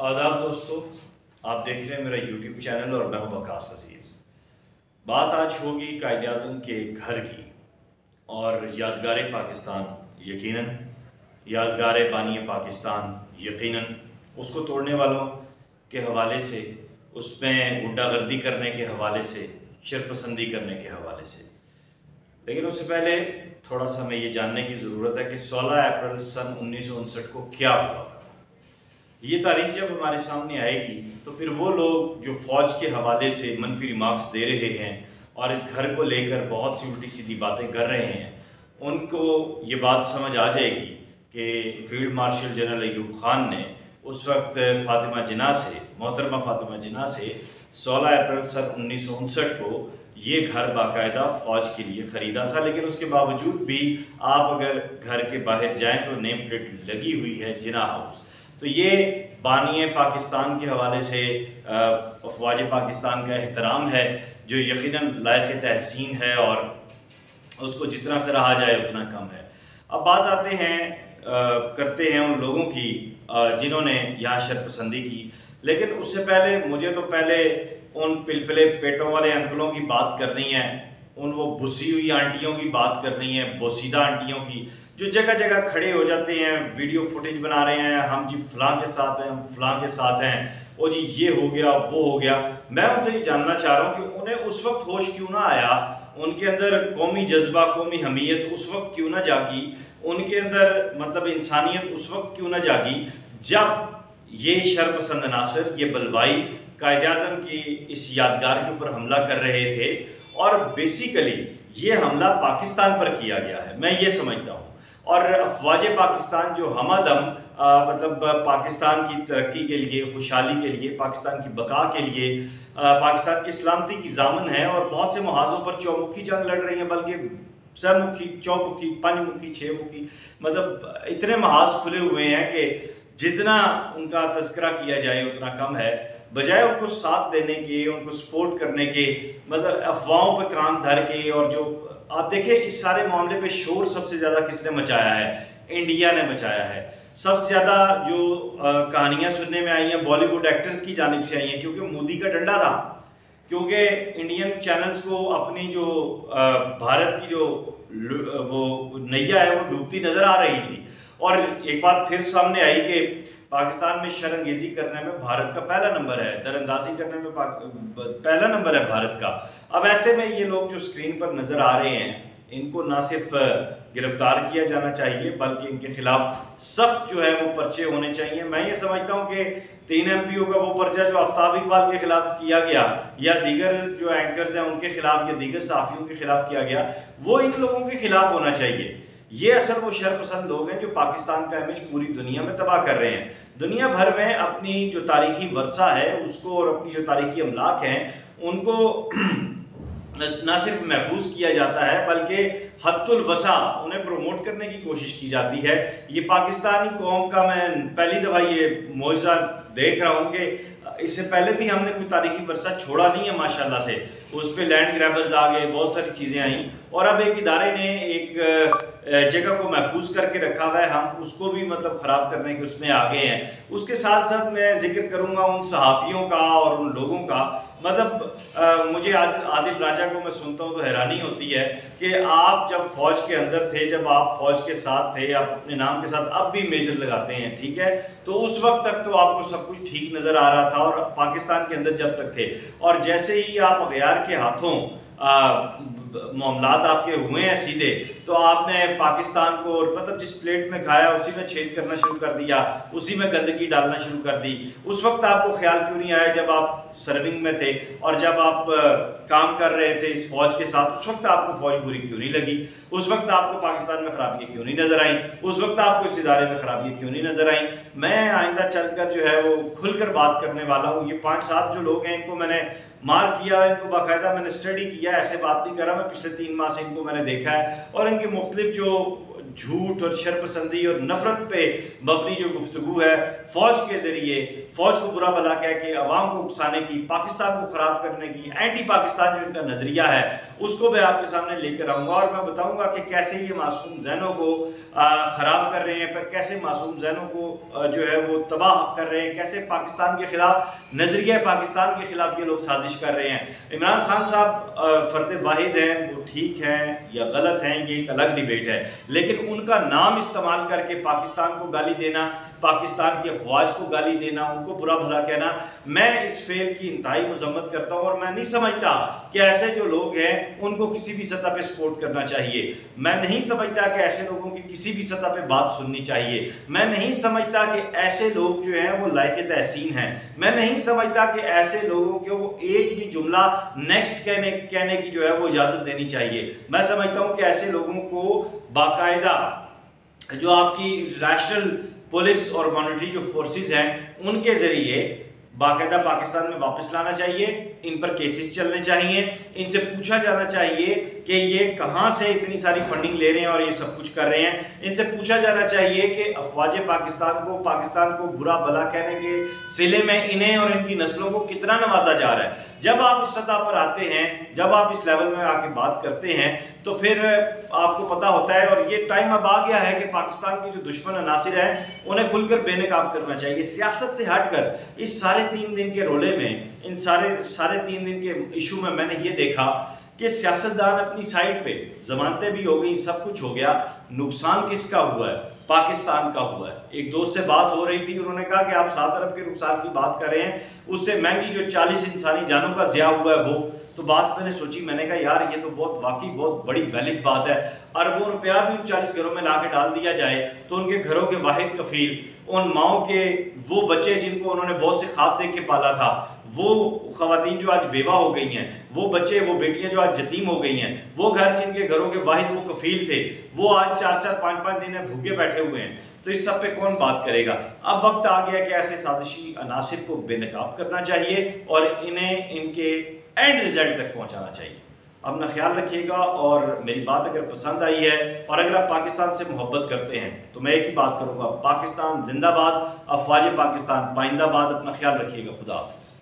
आदाब दोस्तों, आप देख रहे हैं मेरा यूट्यूब चैनल और मैं हूं वकास अजीज़। बात आज होगी कायद-ए-आज़म के घर की और यादगार पाकिस्तान यकीनन, यादगार बानी पाकिस्तान यकीनन, उसको तोड़ने वालों के हवाले से, उसमें गुंडागर्दी करने के हवाले से, शरपसंदी करने के हवाले से। लेकिन उससे पहले थोड़ा सा हमें ये जानने की ज़रूरत है कि 16 अप्रैल सन 1959 को क्या हुआ था। ये तारीख जब हमारे सामने आएगी तो फिर वो लोग जो फ़ौज के हवाले से मनफी रिमार्क्स दे रहे हैं और इस घर को लेकर बहुत सी उल्टी सीधी बातें कर रहे हैं, उनको ये बात समझ आ जाएगी कि field marshal general Ayub Khan ने उस वक्त फातिमा जिन्ना से, मोहतरमा फातिमा जिन्ना से 16 अप्रैल सन 1959 को ये घर बाकायदा फ़ौज के लिए ख़रीदा था। लेकिन उसके बावजूद भी आप अगर घर के बाहर जाएं तो नेम प्लेट लगी हुई है जिन्ना हाउस। तो ये बानी पाकिस्तान के हवाले से अफवाज पाकिस्तान का एहतराम है जो यकीनन लायक तहसीन है और उसको जितना सराहा जाए उतना कम है। अब बात करते हैं उन लोगों की जिन्होंने यहाँ शरपसंदी की। लेकिन उससे पहले मुझे तो पहले उन पिलपिले पेटों वाले अंकलों की बात करनी है, उन वो भुसी हुई आंटियों की बात करनी है, बोसीदा आंटियों की, जो जगह जगह खड़े हो जाते हैं, वीडियो फुटेज बना रहे हैं, हम जी फलां के साथ हैं, हम फलां के साथ हैं, ओ जी ये हो गया वो हो गया। मैं उनसे ये जानना चाह रहा हूँ कि उन्हें उस वक्त होश क्यों ना आया, उनके अंदर कौमी जज्बा, कौमी हमीयत उस वक्त क्यों ना जागी, उनके अंदर मतलब इंसानियत उस वक्त क्यों ना जागी जब ये शरपसंद नासर, ये बलवाई कायद-ए-आज़म की इस यादगार के ऊपर हमला कर रहे थे। और बेसिकली ये हमला पाकिस्तान पर किया गया है, मैं ये समझता हूँ। और अफवाज पाकिस्तान जो हमदम मतलब पाकिस्तान की तरक्की के लिए, खुशहाली के लिए, पाकिस्तान की बका के लिए, पाकिस्तान की सलामती की जामन है और बहुत से मुहाजों पर चौमुखी जंग लड़ रही हैं, बल्कि सरमुखी, चौमुखी, पंचमुखी, छमुखी, मतलब इतने महाज खुले हुए हैं कि जितना उनका तस्करा किया जाए उतना कम है। बजाय उनको साथ देने के, उनको सपोर्ट करने के, मतलब अफवाहों पर कान धर के, और जो आप देखें इस सारे मामले पे शोर सबसे ज़्यादा किसने मचाया है? इंडिया ने मचाया है। सबसे ज़्यादा जो कहानियाँ सुनने में आई हैं बॉलीवुड एक्टर्स की जानिब से आई हैं, क्योंकि मोदी का डंडा था, क्योंकि इंडियन चैनल्स को अपनी जो भारत की जो वो नैया है वो डूबती नज़र आ रही थी। और एक बात फिर सामने आई कि पाकिस्तान में शर्मंगेज़ी करने में भारत का पहला नंबर है, दरअंदाजी करने में पहला नंबर है भारत का। अब ऐसे में ये लोग जो स्क्रीन पर नज़र आ रहे हैं, इनको ना सिर्फ गिरफ्तार किया जाना चाहिए बल्कि इनके खिलाफ सख्त जो है वो पर्चे होने चाहिए। मैं ये समझता हूँ कि 3 MPO का वो पर्चा जो आफ्ताब इकबाल के खिलाफ किया गया या दीगर जो एंकर्स हैं उनके खिलाफ या दीगर सहाफ़ियों के खिलाफ किया गया, वो इन लोगों के खिलाफ होना चाहिए। ये असल वो शरपसंद लोग हैं जो पाकिस्तान का इमेज पूरी दुनिया में तबाह कर रहे हैं। दुनिया भर में अपनी जो तारीखी वर्सा है उसको और अपनी जो तारीखी अमलाक हैं उनको ना सिर्फ महफूज किया जाता है बल्कि हद्दुल वसा उन्हें प्रमोट करने की कोशिश की जाती है। ये पाकिस्तानी कौम का मैं पहली दफ़ा ये मौजज़ा देख रहा हूँ कि इससे पहले भी हमने कोई तारीखी वर्सा छोड़ा नहीं है माशाल्लाह से। उस पर लैंड ग्रैबर्स आ गए, बहुत सारी चीज़ें आई और अब एक इदारे ने एक जगह को महफूज करके रखा हुआ है, हम उसको भी मतलब ख़राब करने के उसमें आ गए हैं। उसके साथ साथ मैं जिक्र करूँगा उन सहाफ़ियों का और उन लोगों का, मतलब मुझे आदिल राजा को मैं सुनता हूँ तो हैरानी होती है कि आप जब फ़ौज के अंदर थे, जब आप फ़ौज के साथ थे, आप अपने नाम के साथ अब भी मेजर लगाते हैं, ठीक है, तो उस वक्त तक तो आपको सब कुछ ठीक नज़र आ रहा था और पाकिस्तान के अंदर जब तक थे, और जैसे ही आप गैर के हाथों मामलात आपके हुए हैं सीधे, तो आपने पाकिस्तान को मतलब जिस प्लेट में खाया उसी में छेद करना शुरू कर दिया, उसी में गंदगी डालना शुरू कर दी। उस वक्त आपको ख्याल क्यों नहीं आया जब आप सर्विंग में थे और जब आप काम कर रहे थे इस फौज के साथ, उस वक्त आपको फौज बुरी क्यों नहीं लगी? उस वक्त आपको पाकिस्तान में खराबियाँ क्यों नहीं नजर आई? उस वक्त आपको इस इदारे में खराबियाँ क्यों नहीं नजर आई? मैं आइंदा चलकर जो है वो खुलकर बात करने वाला हूँ। ये 5-7 जो लोग हैं इनको मैंने मार्क किया, इनको बाकायदा मैंने स्टडी किया, ऐसे बात नहीं कर रहा मैं, पिछले 3 माह से इनको मैंने देखा है और इनके मुख्तलिफ जो झूठ और शरपसंदी और नफरत पे मबनी जो गुफ्तगू है फ़ौज के ज़रिए, फ़ौज को बुरा भला कह के अवाम को उकसाने की, पाकिस्तान को ख़राब करने की, एंटी पाकिस्तान जो इनका नज़रिया है उसको मैं आपके सामने लेकर आऊँगा और मैं बताऊँगा कि कैसे ये मासूम जहनों को ख़राब कर रहे हैं, कैसे मासूम जहनों को जो है वो तबाह कर रहे हैं, कैसे पाकिस्तान के ख़िलाफ़, नज़रिया पाकिस्तान के ख़िलाफ़ ये लोग साजिश कर रहे हैं। इमरान खान साहब फ़र्द वाहिद हैं, वो ठीक हैं या गलत हैं ये एक अलग डिबेट है, लेकिन उनका नाम इस्तेमाल करके पाकिस्तान को गाली देना, पाकिस्तान की अफवाज को गाली देना, उनको बुरा भला कहना, मैं इस फेल की इंतहाई मजम्मत करता हूँ और मैं नहीं समझता कि ऐसे जो लोग हैं उनको किसी भी सतह पे सपोर्ट करना चाहिए। मैं नहीं समझता कि ऐसे लोगों की किसी भी सतह पे बात सुननी चाहिए। मैं नहीं समझता कि ऐसे लोग जो हैं वो लायक तहसीन हैं। मैं नहीं समझता कि ऐसे लोगों को वो एक भी जुमला नेक्स्ट कहने की जो है वो इजाज़त देनी चाहिए। मैं समझता हूँ कि ऐसे लोगों को बाकायदा जो आपकी इंटरनेशनल पुलिस और मॉनिटरी जो फोर्सेस हैं उनके ज़रिए बाकायदा पाकिस्तान में वापस लाना चाहिए, इन पर केसेस चलने चाहिए, इनसे पूछा जाना चाहिए कि ये कहाँ से इतनी सारी फंडिंग ले रहे हैं और ये सब कुछ कर रहे हैं। इनसे पूछा जाना चाहिए कि अफवाज पाकिस्तान को बुरा भला कहने के सिले में इन्हें और इनकी नस्लों को कितना नवाजा जा रहा है। जब आप इस सतह पर आते हैं, जब आप इस लेवल में आके बात करते हैं तो फिर आपको पता होता है और ये टाइम अब आ गया है कि पाकिस्तान के जो दुश्मन अनासिर हैं उन्हें खुलकर बेनकाब करना चाहिए। सियासत से हटकर इस साढ़े 3 दिन के रोले में, इन साढ़े 3 दिन के इशू में मैंने ये देखा कि सियासतदान अपनी साइड पे, जमानतें भी हो गई, सब कुछ हो गया, नुकसान किसका हुआ है? पाकिस्तान का हुआ है। एक दोस्त से बात हो रही थी, उन्होंने कहा कि आप 7 अरब के नुकसान की बात कर रहे हैं, उससे महंगी जो 40 इंसानी जानों का ज़िया हुआ है वो। तो बात मैंने सोची, मैंने कहा यार ये तो वाकई बहुत बड़ी वैलिड बात है। अरबों रुपया भी उन 40 घरों में ला के डाल दिया जाए तो उनके घरों के वाहिद कफील, उन माओं के वो बच्चे जिनको उन्होंने बहुत से ख्वाब देख के पाला था, वो खवातीन जो आज बेवा हो गई हैं, वो बच्चे, वो बेटियां जो आज यतीम हो गई हैं, वो घर जिनके घरों के वाहिद वो कफील थे, वो आज 4-4, 5-5 दिन भूखे बैठे हुए हैं। तो इस सब पे कौन बात करेगा? अब वक्त आ गया कि ऐसे साजिशी अनासिर को बेनकाब करना चाहिए और इन्हें इनके एंड रिजल्ट तक पहुंचाना चाहिए। अपना ख्याल रखिएगा और मेरी बात अगर पसंद आई है और अगर आप पाकिस्तान से मोहब्बत करते हैं तो मैं एक ही बात करूंगा, पाकिस्तान जिंदाबाद, अफवाज पाकिस्तान पाइंदाबाद। अपना ख्याल रखिएगा। खुदा हाफिज़।